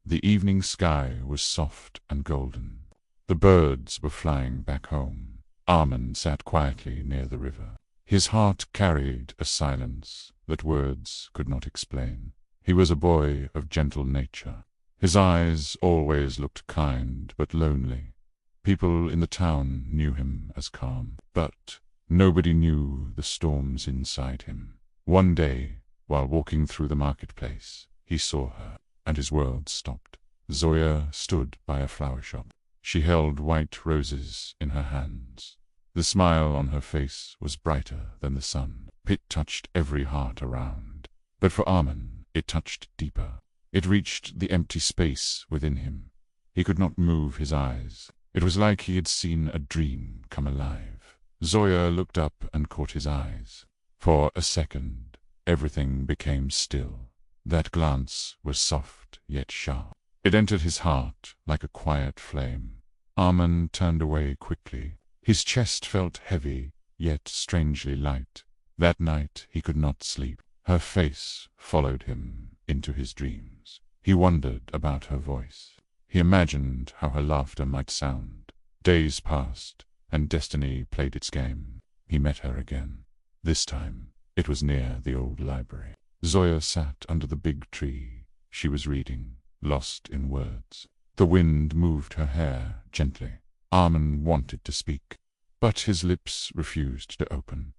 The evening sky was soft and golden. The birds were flying back home. Armand sat quietly near the river. His heart carried a silence that words could not explain. He was a boy of gentle nature. His eyes always looked kind but lonely. People in the town knew him as calm, but nobody knew the storms inside him. One day, while walking through the marketplace, he saw her, and his world stopped. Zoya stood by a flower shop. She held white roses in her hands. The smile on her face was brighter than the sun. It touched every heart around. But for Armand, it touched deeper. It reached the empty space within him. He could not move his eyes. It was like he had seen a dream come alive. Zoya looked up and caught his eyes. For a second, everything became still. That glance was soft yet sharp. It entered his heart like a quiet flame. Armand turned away quickly. His chest felt heavy, yet strangely light. That night he could not sleep. Her face followed him into his dreams. He wondered about her voice. He imagined how her laughter might sound. Days passed, and destiny played its game. He met her again. This time, it was near the old library. Zoya sat under the big tree. She was reading, lost in words. The wind moved her hair gently. Armand wanted to speak, but his lips refused to open.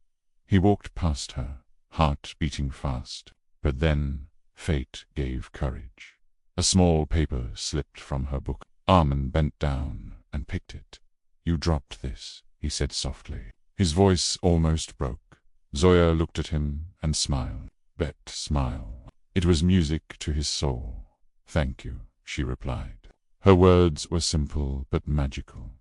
He walked past her, heart beating fast. But then fate gave courage. A small paper slipped from her book. Armand bent down and picked it. "You dropped this," he said softly. His voice almost broke. Zoya looked at him and smiled. That smile. It was music to his soul. "Thank you," she replied. Her words were simple but magical.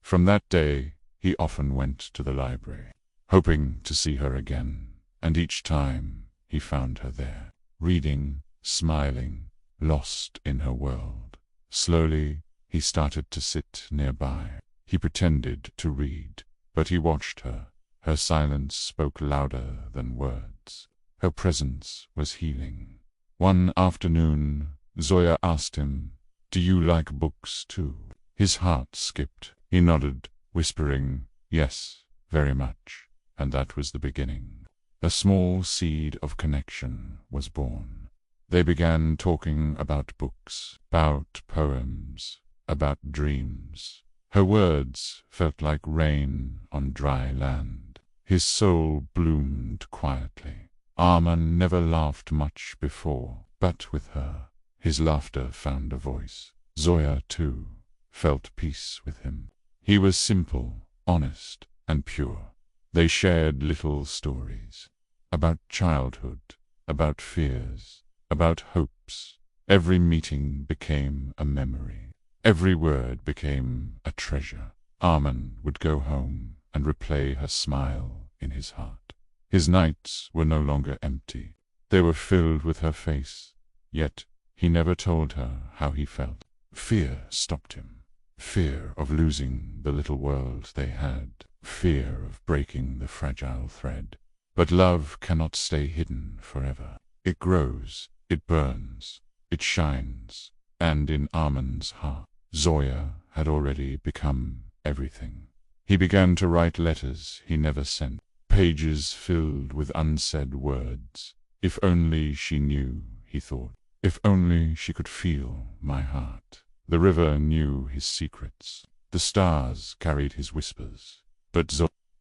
From that day, he often went to the library, hoping to see her again, and each time he found her there, reading, smiling, lost in her world. Slowly, he started to sit nearby. He pretended to read, but he watched her. Her silence spoke louder than words. Her presence was healing. One afternoon, Zoya asked him, "Do you like books too?" His heart skipped. He nodded, whispering, "Yes, very much." And that was the beginning. A small seed of connection was born. They began talking about books, about poems, about dreams. Her words felt like rain on dry land. His soul bloomed quietly. Armand never laughed much before, but with her, his laughter found a voice. Zoya, too, felt peace with him. He was simple, honest, and pure. They shared little stories about childhood, about fears, about hopes. Every meeting became a memory. Every word became a treasure. Armand would go home and replay her smile in his heart. His nights were no longer empty. They were filled with her face. Yet he never told her how he felt. Fear stopped him. Fear of losing the little world they had. Fear of breaking the fragile thread. But love cannot stay hidden forever. It grows, it burns, it shines. And in Armand's heart, Zoya had already become everything. He began to write letters he never sent, pages filled with unsaid words. If only she knew, he thought. If only she could feel my heart. The river knew his secrets. The stars carried his whispers. But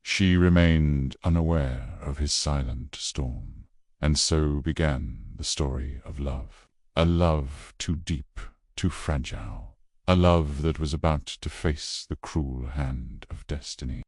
she remained unaware of his silent storm. And so began the story of love. A love too deep, too fragile. A love that was about to face the cruel hand of destiny.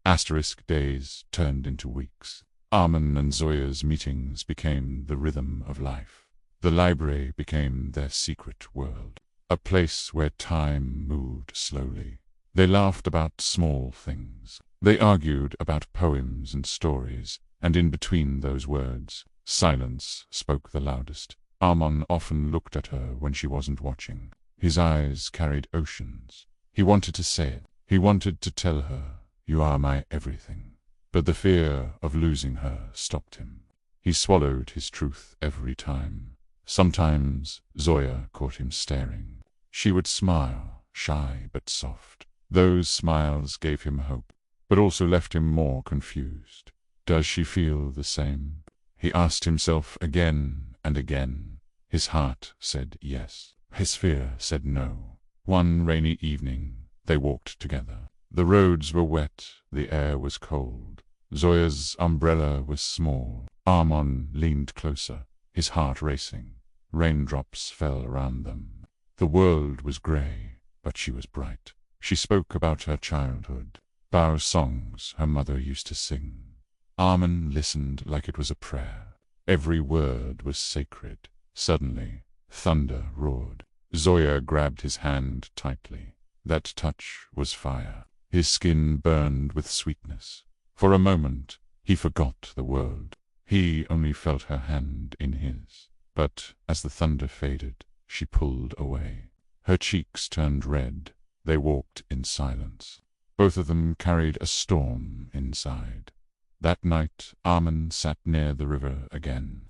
Asterisk days turned into weeks. Armand and Zoya's meetings became the rhythm of life. The library became their secret world, a place where time moved slowly. They laughed about small things. They argued about poems and stories, and in between those words, silence spoke the loudest. Armand often looked at her when she wasn't watching. His eyes carried oceans. He wanted to say it. He wanted to tell her, "You are my everything." But the fear of losing her stopped him. He swallowed his truth every time. Sometimes Zoya caught him staring. She would smile, shy but soft. Those smiles gave him hope, but also left him more confused. Does she feel the same? He asked himself again and again. His heart said yes. His fear said no. One rainy evening, they walked together. The roads were wet, the air was cold. Zoya's umbrella was small. Armand leaned closer, his heart racing. Raindrops fell around them. The world was grey, but she was bright. She spoke about her childhood, about songs her mother used to sing. Armand listened like it was a prayer. Every word was sacred. Suddenly, thunder roared. Zoya grabbed his hand tightly. That touch was fire. His skin burned with sweetness. For a moment, he forgot the world. He only felt her hand in his. But as the thunder faded, she pulled away. Her cheeks turned red. They walked in silence. Both of them carried a storm inside. That night, Armand sat near the river again.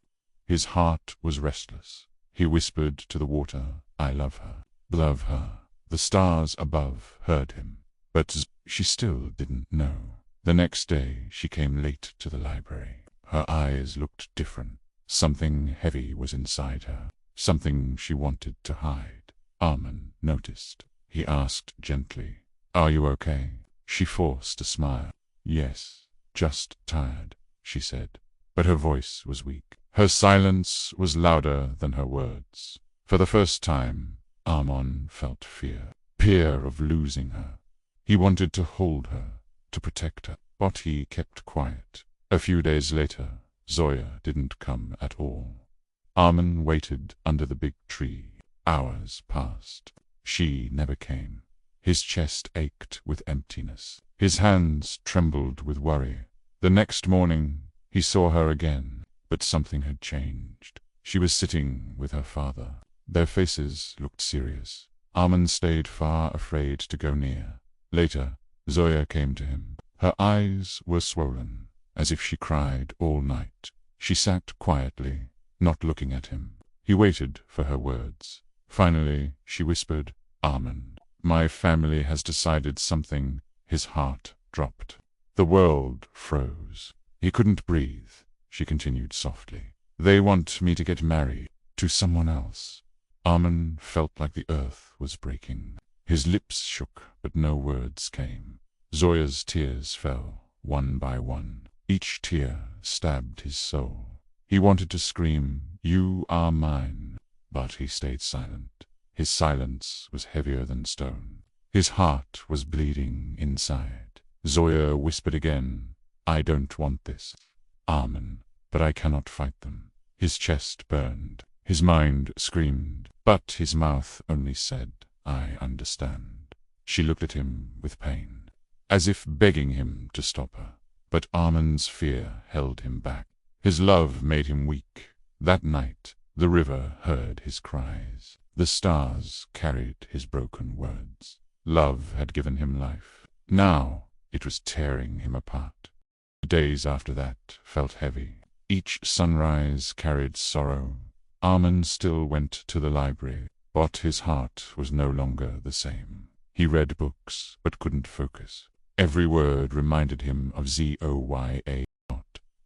His heart was restless. He whispered to the water, "I love her. Love her." The stars above heard him, but she still didn't know. The next day, she came late to the library. Her eyes looked different. Something heavy was inside her, something she wanted to hide. Armand noticed. He asked gently, "Are you okay?" She forced a smile. "Yes, just tired," she said, but her voice was weak. Her silence was louder than her words. For the first time, Armand felt fear. Fear of losing her. He wanted to hold her, to protect her, but he kept quiet. A few days later, Zoya didn't come at all. Armand waited under the big tree. Hours passed. She never came. His chest ached with emptiness. His hands trembled with worry. The next morning, he saw her again, but something had changed. She was sitting with her father. Their faces looked serious. Armand stayed far, afraid to go near. Later, Zoya came to him. Her eyes were swollen, as if she cried all night. She sat quietly, not looking at him. He waited for her words. Finally, she whispered, "Armand, my family has decided something." His heart dropped. The world froze. He couldn't breathe. She continued softly, "They want me to get married to someone else." Armand felt like the earth was breaking. His lips shook, but no words came. Zoya's tears fell, one by one. Each tear stabbed his soul. He wanted to scream, "You are mine," but he stayed silent. His silence was heavier than stone. His heart was bleeding inside. Zoya whispered again, "I don't want this, Armand, but I cannot fight them." His chest burned. His mind screamed, but his mouth only said, "I understand." She looked at him with pain, as if begging him to stop her. But Armand's fear held him back. His love made him weak. That night, the river heard his cries. The stars carried his broken words. Love had given him life. Now it was tearing him apart. The days after that felt heavy. Each sunrise carried sorrow. Armand still went to the library, but his heart was no longer the same. He read books, but couldn't focus. Every word reminded him of Zoya.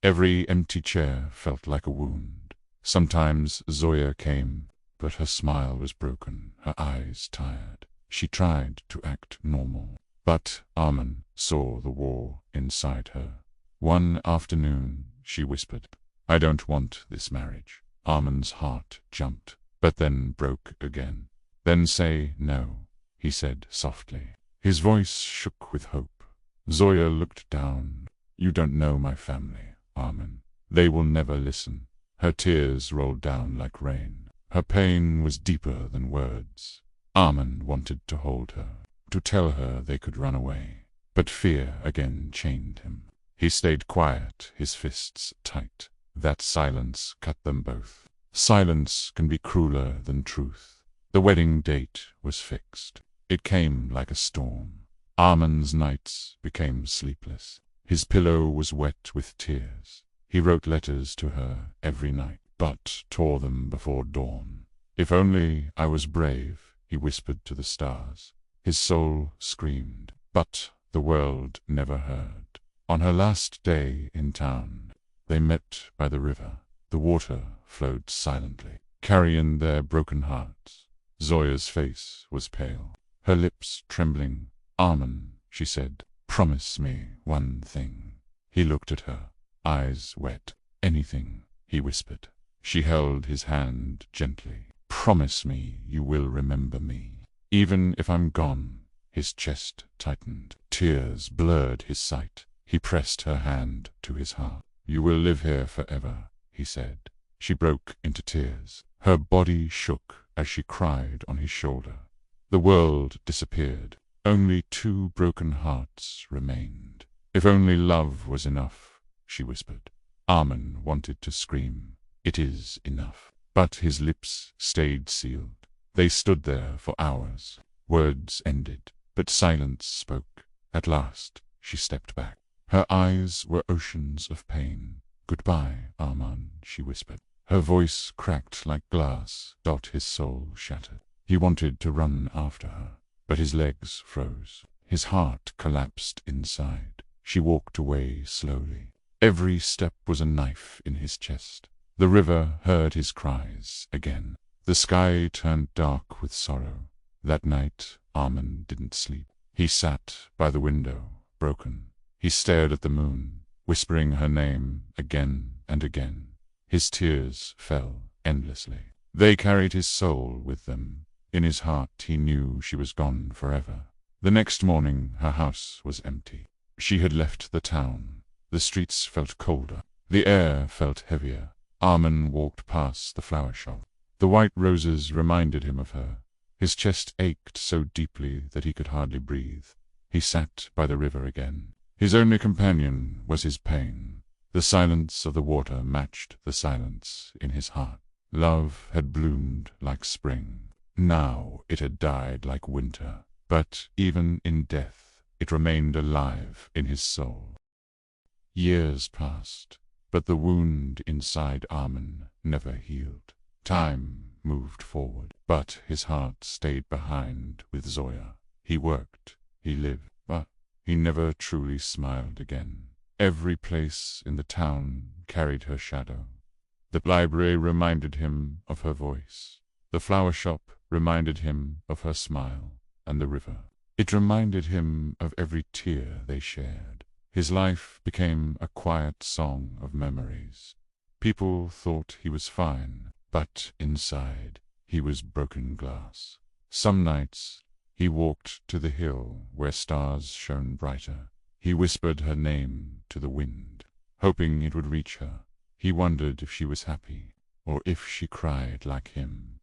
Every empty chair felt like a wound. Sometimes Zoya came, but her smile was broken, her eyes tired. She tried to act normal, but Armand saw the war inside her. One afternoon, she whispered, "I don't want this marriage." Armand's heart jumped, but then broke again. "Then say no," he said softly. His voice shook with hope. Zoya looked down. "You don't know my family, Armand. They will never listen." Her tears rolled down like rain. Her pain was deeper than words. Armand wanted to hold her, to tell her they could run away. But fear again chained him. He stayed quiet, his fists tight. That silence cut them both. Silence can be crueler than truth. The wedding date was fixed. It came like a storm. Armand's nights became sleepless. His pillow was wet with tears. He wrote letters to her every night. but tore them before dawn. If only I was brave, he whispered to the stars. His soul screamed, but the world never heard. On her last day in town, they met by the river. The water flowed silently, carrying their broken hearts. Zoya's face was pale, her lips trembling. "Armin," she said, "promise me one thing." He looked at her, eyes wet. "Anything," he whispered. She held his hand gently. "Promise me you will remember me, even if I'm gone." His chest tightened. Tears blurred his sight. He pressed her hand to his heart. "You will live here forever," he said. She broke into tears. Her body shook as she cried on his shoulder. The world disappeared. Only two broken hearts remained. "If only love was enough," she whispered. Armin wanted to scream. "It is enough." But his lips stayed sealed. They stood there for hours. Words ended, but silence spoke. At last, she stepped back. Her eyes were oceans of pain. "Goodbye, Armin," she whispered. Her voice cracked like glass. His soul shattered. He wanted to run after her, but his legs froze. His heart collapsed inside. She walked away slowly. Every step was a knife in his chest. The river heard his cries again. The sky turned dark with sorrow. That night, Armin didn't sleep. He sat by the window, broken. He stared at the moon, whispering her name again and again. His tears fell endlessly. They carried his soul with them. In his heart he knew she was gone forever. The next morning her house was empty. She had left the town. The streets felt colder. The air felt heavier. Armin walked past the flower shop. The white roses reminded him of her. His chest ached so deeply that he could hardly breathe. He sat by the river again. His only companion was his pain. The silence of the water matched the silence in his heart. Love had bloomed like spring. Now it had died like winter. But even in death, it remained alive in his soul. Years passed, but the wound inside Armin never healed. Time moved forward, but his heart stayed behind with Zoya. He worked, he lived, but he never truly smiled again. Every place in the town carried her shadow. The library reminded him of her voice. The flower shop reminded him of her smile, and the river. It reminded him of every tear they shared. His life became a quiet song of memories. People thought he was fine, but inside he was broken glass. Some nights he walked to the hill where stars shone brighter. He whispered her name to the wind, hoping it would reach her. He wondered if she was happy, or if she cried like him.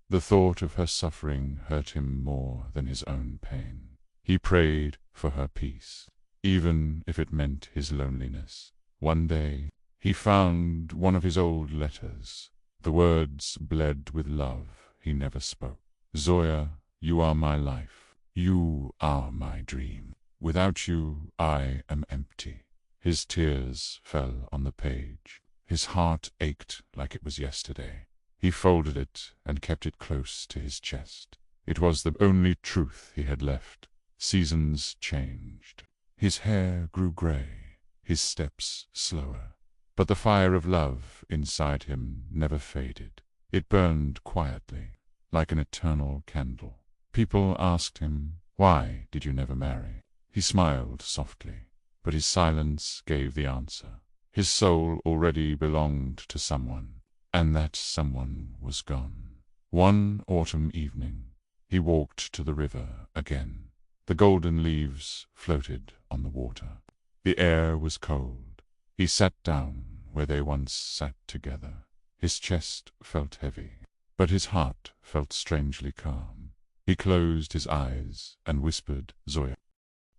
The thought of her suffering hurt him more than his own pain. He prayed for her peace, even if it meant his loneliness. One day, he found one of his old letters. The words bled with love he never spoke. "Zoya, you are my life. You are my dream. Without you, I am empty." His tears fell on the page. His heart ached like it was yesterday. He folded it and kept it close to his chest. It was the only truth he had left. Seasons changed. His hair grew gray, his steps slower. But the fire of love inside him never faded. It burned quietly, like an eternal candle. People asked him, "Why did you never marry?" He smiled softly, but his silence gave the answer. His soul already belonged to someone, and that someone was gone. One autumn evening, he walked to the river again. The golden leaves floated on the water. The air was cold. He sat down where they once sat together. His chest felt heavy, but his heart felt strangely calm. He closed his eyes and whispered, "Zoya."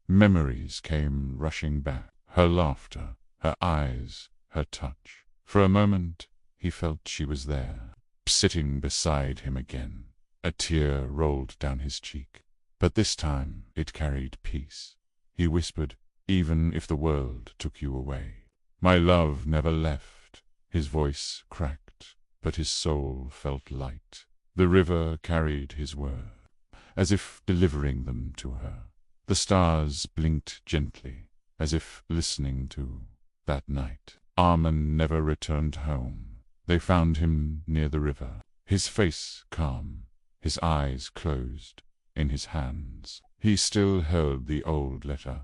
Memories came rushing back, her laughter, her eyes, her touch. For a moment, he felt she was there, sitting beside him again. A tear rolled down his cheek, but this time it carried peace. He whispered, "Even if the world took you away, my love never left." His voice cracked. but his soul felt light. The river carried his word, as if delivering them to her. The stars blinked gently, as if listening to that night. Armand never returned home. They found him near the river, his face calm, his eyes closed. In his hands he still held the old letter.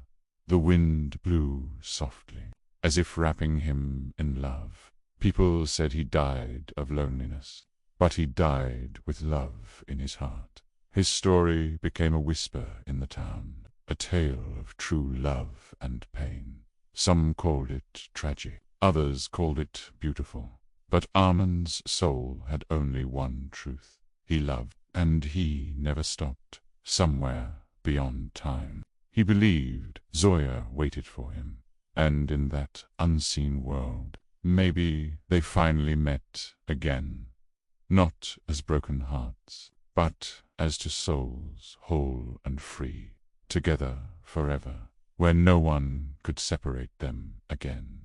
The wind blew softly, as if wrapping him in love. People said he died of loneliness, but he died with love in his heart. His story became a whisper in the town, a tale of true love and pain. Some called it tragic, others called it beautiful. But Armand's soul had only one truth. He loved, and he never stopped. Somewhere beyond time, he believed Zoya waited for him. And in that unseen world, maybe they finally met again. Not as broken hearts, but as two souls whole and free, together forever, where no one could separate them again.